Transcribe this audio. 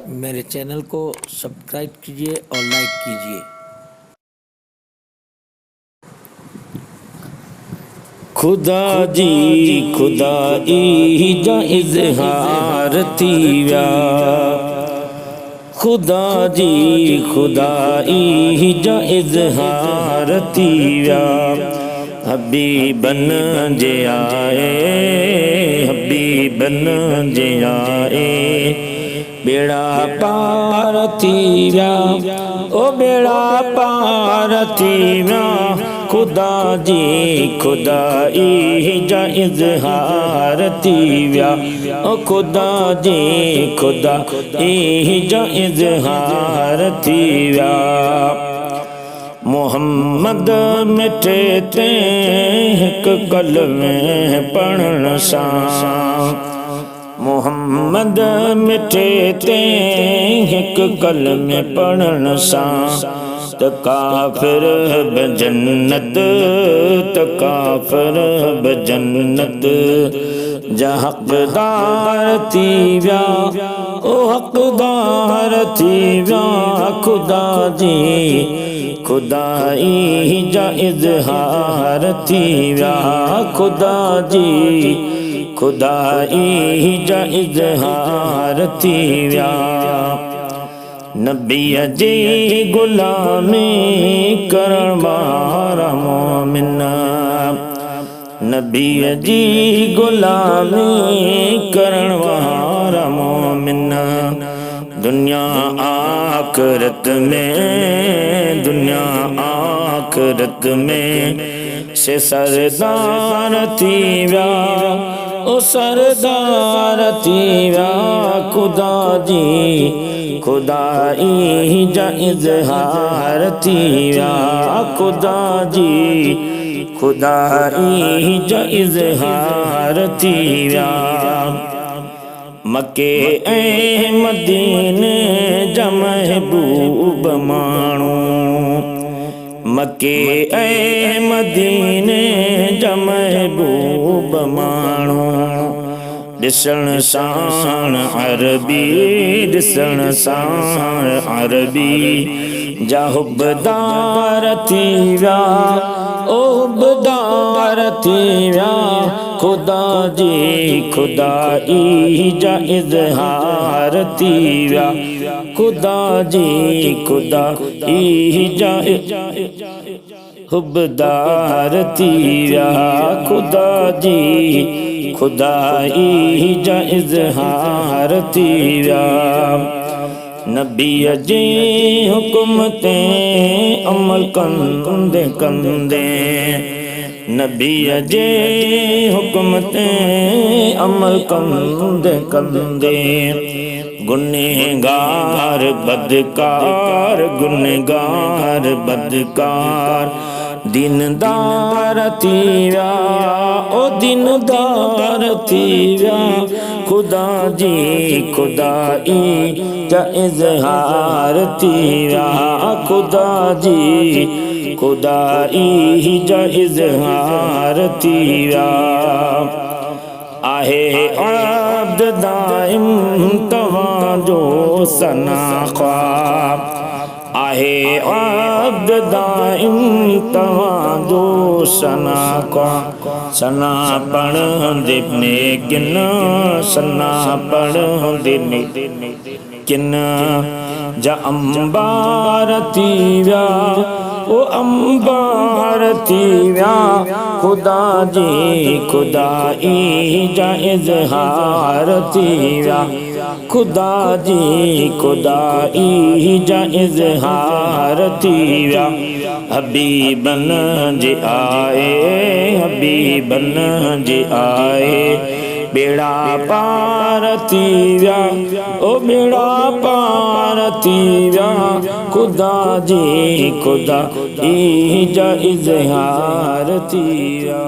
मेरे चैनल को सब्सक्राइब कीजिए और लाइक कीजिए। खुदा जी जा इज़हार थी व्या, खुदा जी जा इज़हार थी व्या। हबीबन जे आए, हबीबन जे आए, बेड़ा पार थी व्या, ओ बेड़ा पार थी व्या। खुदा ई जा इज़हार थी व्या, ओ खुदा ई जा इज़हार थी व्या। मोहम्मद मिटे ते हिक कलमे पढ़ण सां, मोहम्मद मिटे ते हिक कलमे पढ़ण सां। त काफ़िर ब जन्नत, त काफ़िर ब जन्नत जा हक़दार थी व्या, ओ हक़दार थी व्या। खुदा ई जा इज़हार थी व्या, खुदा ई जा इज़हार थी व्या। नबीअ जी गुलामी करण वारा मोमिन, नबीअ जी गुलामी करण वारा मोमिन। दुनिया आखिरत में, दुनिया आखिरत में से सरदार थी व्या, ओ सरदार थी व्या। खुदा ई जा इज़हार थी व्या, खुदा ई जा इज़हार थी व्या। मके ऐं मदीने जा महबूब माण्हू, मके ऐं मदीने जा महबूब माण्हू। ॾिसण साण अरबी, ॾिसण साण अरबी जा हुबदार थी व्या, ओ हुबदार थी व्या। खुदा ई जा इज़हार थी व्या, खुदा ई जा हुबदार थी व्या। खुदा ई जा इज़हार थी व्या। नबीअ जी हुक्म ते अमल कंदे कंदे, नबीअ जे हुक्म ते अमल कंदे कंदे। गुनहगार बदकार, गुनहगार बदकार दीनदार थी व्या, ओ दीनदार थी व्या। खुदा ई जा इज़हार थी व्या, खुदा ई जा इज़हार थी व्या। आहे अब्द दाइम तवां जो सना ख्वाब, आहे अब्द दाइम तवां जो सना ख्वाब। सना पढ़ंदे नेकिन, सना पढ़ंदे नेकिन जा अंबार थी व्या, ओ अंबार थी व्या। खुदा ई जा इज़हार थी व्या, खुदा ई जा इज़हार थी व्या। हबीबन जे आए, हबीबन जे आए, बेड़ा पार थी व्या, ओ बेड़ा पार थी व्या। खुदा ई जा इज़हार थी व्या।